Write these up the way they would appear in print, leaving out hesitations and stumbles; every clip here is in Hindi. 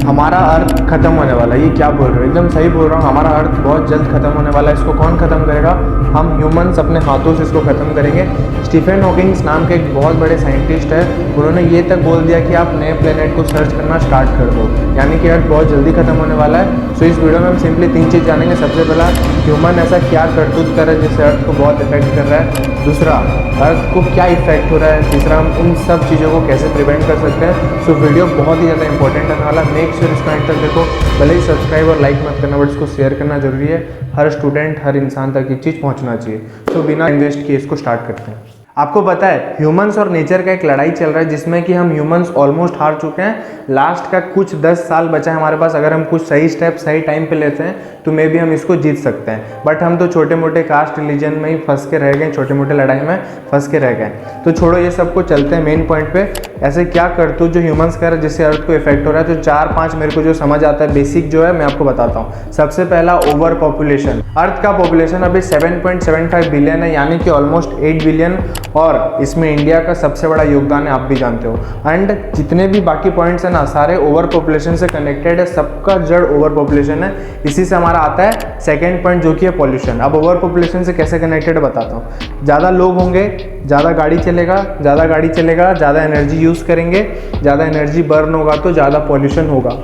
हमारा अर्थ खत्म होने वाला है। ये क्या बोल रहे हो? एकदम सही बोल रहा हूँ। हमारा अर्थ बहुत जल्द खत्म होने वाला है। इसको कौन खत्म करेगा? हम ह्यूमंस अपने हाथों से इसको खत्म करेंगे। स्टीफन हॉकिंग्स नाम के एक बहुत बड़े साइंटिस्ट है, उन्होंने ये तक बोल दिया कि आप नए प्लेनेट को सर्च करना स्टार्ट कर दो, यानी कि अर्थ बहुत जल्दी खत्म होने वाला है। सो इस वीडियो में हम सिंपली 3 चीज़ जानेंगे। सबसे पहला, ह्यूमन ऐसा क्या करतूत कर रहा है जिससे अर्थ को बहुत इफेक्ट कर रहा है। दूसरा, अर्थ को क्या इफेक्ट हो रहा है। तीसरा, हम इन सब चीज़ों को कैसे प्रिवेंट कर सकते हैं। सो वीडियो बहुत ही ज़्यादा इंपॉर्टेंट है वाला, मेक श्योर इसको एंड तक देखो। भले ही सब्सक्राइब और लाइक मत करना, बट इसको शेयर करना जरूरी है। हर स्टूडेंट, हर इंसान तक ये चीज़ पहुंचना चाहिए। तो बिना इन्वेस्ट किए इसको स्टार्ट करते हैं। आपको पता है ह्यूमंस और नेचर का एक लड़ाई चल रहा है जिसमें कि हम ह्यूमंस ऑलमोस्ट हार चुके हैं। लास्ट का कुछ 10 साल बचा है हमारे पास। अगर हम कुछ सही स्टेप सही टाइम पे लेते हैं तो मे भी हम इसको जीत सकते हैं, बट हम तो छोटे मोटे कास्ट रिलीजन में ही फंस के रह गए, छोटे मोटे लड़ाई में फंस के रह गए। तो छोड़ो ये सबको, चलते हैं मेन पॉइंट पे। ऐसे क्या करतूत जो ह्यूमंस कर रहे हैं जिससे अर्थ को इफेक्ट हो रहा है। तो 4-5 मेरे को जो समझ आता है बेसिक जो है मैं आपको बताता हूँ। सबसे पहला, ओवर पॉपुलेशन। अर्थ का पॉपुलेशन अभी 7.75 बिलियन है, यानी कि ऑलमोस्ट 8 बिलियन, और इसमें इंडिया का सबसे बड़ा योगदान है, आप भी जानते हो। एंड जितने भी बाकी पॉइंट्स हैं ना, सारे ओवर पॉपुलेशन से कनेक्टेड है। सबका जड़ ओवर पॉपुलेशन है। इसी से हमारा आता है सेकेंड पॉइंट जो कि है पॉल्यूशन। अब ओवर पॉपुलेशन से कैसे कनेक्टेड है बताता हूँ। ज़्यादा लोग होंगे, ज़्यादा गाड़ी चलेगा, ज़्यादा गाड़ी चलेगा, ज़्यादा एनर्जी यूज़ करेंगे, ज़्यादा एनर्जी बर्न होगा तो ज़्यादा पॉल्यूशन होगा।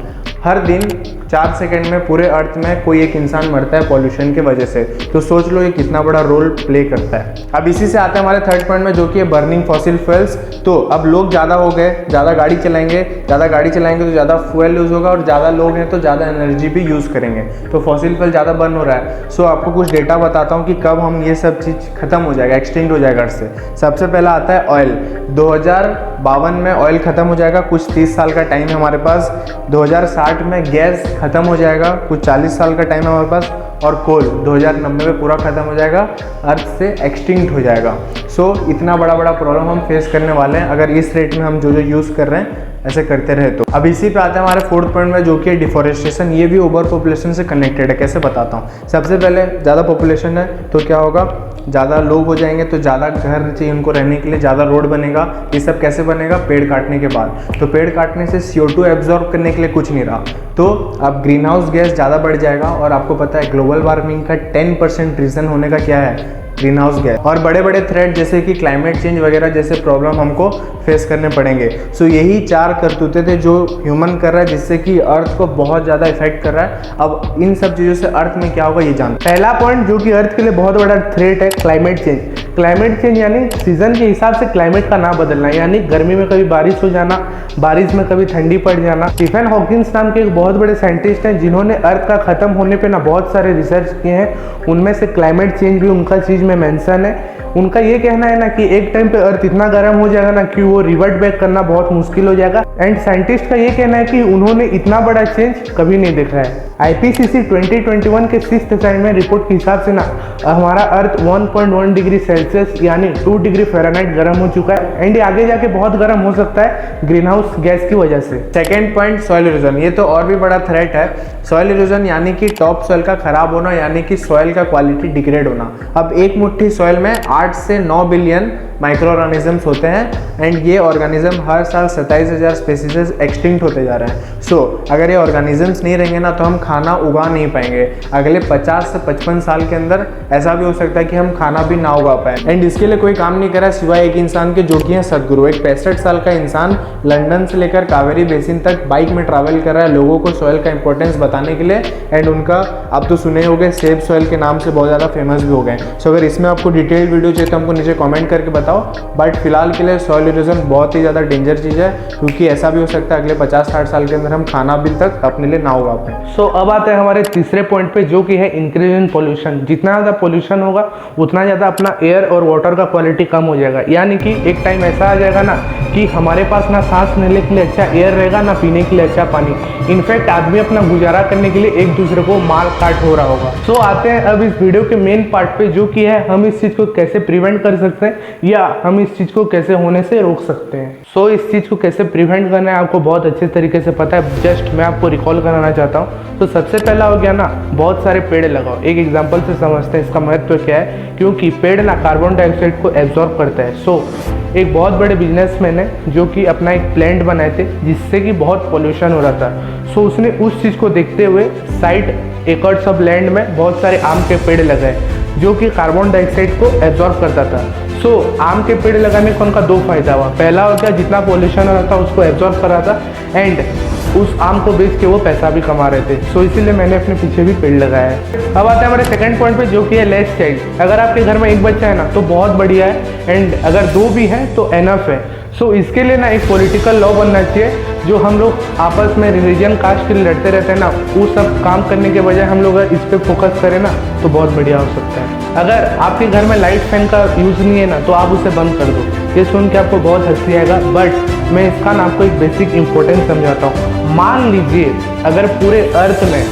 हर दिन 4 सेकंड में पूरे अर्थ में कोई एक इंसान मरता है पॉल्यूशन की वजह से। तो सोच लो ये कितना बड़ा रोल प्ले करता है। अब इसी से आते हैं हमारे थर्ड पॉइंट में जो कि है बर्निंग फॉसिल फ्यूल्स। तो अब लोग ज़्यादा हो गए, ज़्यादा गाड़ी चलाएंगे, तो ज़्यादा फ्यूल यूज़ होगा, और ज़्यादा लोग हैं तो ज़्यादा एनर्जी भी यूज़ करेंगे, तो फॉसिल फ्यूल ज़्यादा बर्न हो रहा है। सो आपको कुछ डेटा बताता हूँ कि कब हम ये सब चीज़ खत्म हो जाएगा, एक्सटिंक्ट हो जाएगा अर्थ से। सबसे पहला आता है ऑयल। 2052 में ऑयल खत्म हो जाएगा, कुछ 30 साल का टाइम है हमारे पास। 2060 में गैस खत्म हो जाएगा, कुछ 40 साल का टाइम है हमारे पास। और कोल 2090 में पूरा खत्म हो जाएगा, अर्थ से एक्सटिंक्ट हो जाएगा। सो इतना बड़ा प्रॉब्लम हम फेस करने वाले हैं अगर इस रेट में हम जो यूज़ कर रहे हैं ऐसे करते रहे तो। अब इसी पे आते हैं हमारे फोर्थ पॉइंट में जो कि है डिफॉरेस्टेशन। ये भी ओवर पॉपुलेशन से कनेक्टेड है। कैसे बताता हूँ। सबसे पहले ज़्यादा पॉपुलेशन है तो क्या होगा, ज़्यादा लोग हो जाएंगे तो ज़्यादा घर चाहिए उनको रहने के लिए, ज़्यादा रोड बनेगा। ये सब कैसे बनेगा? पेड़ काटने के बाद। तो पेड़ काटने से CO2 एब्जॉर्ब करने के लिए कुछ नहीं रहा, तो अब ग्रीन हाउस गैस ज़्यादा बढ़ जाएगा। और आपको पता है ग्लोबल वार्मिंग का 10% रीज़न होने का क्या है? Green house gas. और बड़े बड़े थ्रेट जैसे कि क्लाइमेट चेंज वगैरह जैसे प्रॉब्लम हमको फेस करने पड़ेंगे। सो यही 4 करतूते थे जो ह्यूमन कर रहा है जिससे कि अर्थ को बहुत ज़्यादा इफेक्ट कर रहा है। अब इन सब चीज़ों से अर्थ में क्या होगा ये जानते हैं। पहला पॉइंट जो कि अर्थ के लिए बहुत बड़ा थ्रेट है, क्लाइमेट चेंज। क्लाइमेट चेंज यानी सीजन के हिसाब से क्लाइमेट का ना बदलना, यानी गर्मी में कभी बारिश हो जाना, बारिश में कभी ठंडी पड़ जाना। स्टीफन हॉकिंग्स नाम के एक बहुत बड़े साइंटिस्ट हैं जिन्होंने अर्थ का खत्म होने पे ना बहुत सारे रिसर्च किए हैं, उनमें से क्लाइमेट चेंज भी उनका चीज़ में मेंशन है। उनका ये कहना है ना कि एक टाइम पे अर्थ इतना गर्म हो जाएगा ना कि वो रिवर्ट बैक करना बहुत मुश्किल हो जाएगा। एंड साइंटिस्ट का ये कहना है कि उन्होंने इतना बड़ा चेंज कभी नहीं देखा है। IPCC 2021 के 6th असाइनमेंट रिपोर्ट के हिसाब से ना हमारा अर्थ 1.1 डिग्री सेल्सियस यानी 2 डिग्री फ़ारेनहाइट गर्म हो चुका है। एंड आगे जाके बहुत गर्म हो सकता है ग्रीन हाउस गैस की वजह से। Second point, soil erosion. ये तो और भी बड़ा थ्रेट है। सॉइल इरोजन यानी कि टॉप सॉइल का खराब होना, यानी कि सॉइल का क्वालिटी डिग्रेड होना। अब एक मुट्ठी सॉइल में 8 से 9 बिलियन माइक्रो ऑर्गेनिजम्स होते हैं, एंड ये ऑर्गेनिज्म हर साल 27,000 स्पेसीज एक्सटिंक्ट होते जा रहे हैं। सो अगर ये ऑर्गेनिजम्स नहीं रहेंगे ना तो हम खाना उगा नहीं पाएंगे। अगले 50 से 55 साल के अंदर ऐसा भी हो सकता है कि हम खाना भी ना उगा पाए। एंड इसके लिए कोई काम नहीं करा सिवाय एक इंसान के जो कि है सदगुरु। एक 65 साल का इंसान लंदन से लेकर कावेरी बेसिन तक बाइक में ट्रैवल कर रहा है लोगों को सॉइल का इंपॉर्टेंस बताने के लिए। एंड उनका आप तो सुने हो गए, सेव सॉइल के नाम से बहुत ज़्यादा फेमस भी हो गए। सो अगर इसमें आपको डिटेल वीडियो चाहिए तो हमको नीचे कॉमेंट करके बताओ। बट फिलहाल के लिए सॉइल इरोजन बहुत ही ज़्यादा डेंजर चीज़ है, क्योंकि ऐसा भी हो सकता है अगले 50-60 साल के अंदर हम खाना भी तक अपने लिए ना उगा पाए। सो अब आते हैं हमारे तीसरे पॉइंट पे जो कि है इंक्रीज इन पोल्यूशन। जितना ज़्यादा पोल्यूशन होगा उतना ज़्यादा अपना एयर और वाटर का क्वालिटी कम हो जाएगा। यानी कि एक टाइम ऐसा आ जाएगा ना कि हमारे पास ना सांस लेने के लिए अच्छा एयर रहेगा, ना पीने के लिए अच्छा पानी। इनफैक्ट आदमी अपना गुजारा करने के लिए एक दूसरे को मार काट हो रहा होगा। सो आते हैं अब इस वीडियो के मेन पार्ट पे जो कि है हम इस चीज़ को कैसे प्रिवेंट कर सकते हैं या हम इस चीज़ को कैसे होने से रोक सकते हैं। सो इस चीज़ को कैसे प्रिवेंट करना है आपको बहुत अच्छे तरीके से पता है, जस्ट मैं आपको रिकॉल कराना चाहता हूँ। तो सबसे पहला हो गया ना, बहुत सारे पेड़ लगाओ। एक एग्जाम्पल से समझते हैं इसका महत्व क्या है। क्योंकि पेड़ ना कार्बन डाइऑक्साइड को एब्जॉर्ब करता है। सो एक बहुत बड़े बिजनेसमैन है जो कि अपना एक प्लांट बनाए थे जिससे कि बहुत पोल्यूशन हो रहा था। सो उसने उस चीज़ को देखते हुए 60 एकड़ ऑफ लैंड में बहुत सारे आम के पेड़ लगाए जो कि कार्बन डाइऑक्साइड को एब्जॉर्ब करता था। सो आम के पेड़ लगाने का उनका दो फायदा हुआ। पहला हो गया, जितना पोल्यूशन हो रहा था उसको एब्जॉर्ब कर रहा था एंड उस आम को बेच के वो पैसा भी कमा रहे थे। सो इसीलिए मैंने अपने पीछे भी पेड़ लगाया है। अब आते हैं हमारे सेकंड पॉइंट पे जो कि है लेस चाइल्ड। अगर आपके घर में एक बच्चा है ना तो बहुत बढ़िया है एंड अगर दो भी हैं तो एनफ है। सो इसके लिए ना एक पॉलिटिकल लॉ बनना चाहिए जो हम लोग आपस में रिलीजन कास्ट के लिए लड़ते रहते हैं ना, वो सब काम करने के बजाय हम लोग अगर इस पर फोकस करें ना तो बहुत बढ़िया हो सकता है। अगर आपके घर में लाइट फैन का यूज़ नहीं है ना तो आप उसे बंद कर दो। ये सुन के आपको बहुत हंसी आएगा बट मैं इसका ना आपको एक बेसिक इंपॉर्टेंस समझाता हूँ। मान लीजिए अगर पूरे अर्थ में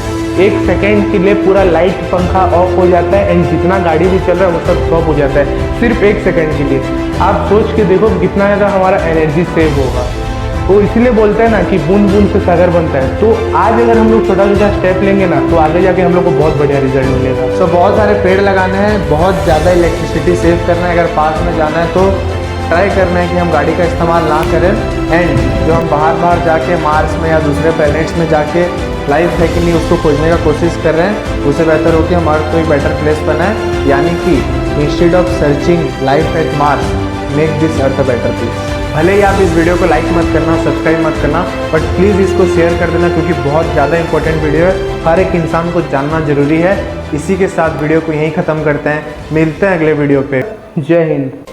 1 सेकेंड के लिए पूरा लाइट पंखा ऑफ हो जाता है एंड जितना गाड़ी भी चल रहा है वो सब स्टॉप हो जाता है सिर्फ 1 सेकेंड के लिए। आप सोच के देखो कितना ज़्यादा हमारा एनर्जी सेव होगा। तो इसलिए बोलते हैं ना कि बूंद बूंद से सागर बनता है। तो आज अगर हम लोग छोटा छोटा स्टेप लेंगे ना तो आगे जाके हम लोग को बहुत बढ़िया रिजल्ट मिलेगा। सो बहुत सारे पेड़ लगाने हैं, बहुत ज़्यादा इलेक्ट्रिसिटी सेव करना है। अगर पास में जाना है तो ट्राई करना है कि हम गाड़ी का इस्तेमाल ना करें एंड जो हम बाहर जाके मार्स में या दूसरे प्लैनेट्स में जाके लाइफ है कि नहीं उसको खोजने का कोशिश कर रहे हैं, उससे बेहतर हो कि हम अर्थ को एक बेटर प्लेस बनाएं। यानी कि instead of searching life at Mars, make this earth a better place. भले ही आप इस वीडियो को लाइक मत करना, सब्सक्राइब मत करना, बट प्लीज़ इसको शेयर कर देना क्योंकि बहुत ज़्यादा इंपॉर्टेंट वीडियो है, हर एक इंसान को जानना जरूरी है। इसी के साथ वीडियो को यहीं ख़त्म करते हैं, मिलते हैं अगले वीडियो पे। जय हिंद।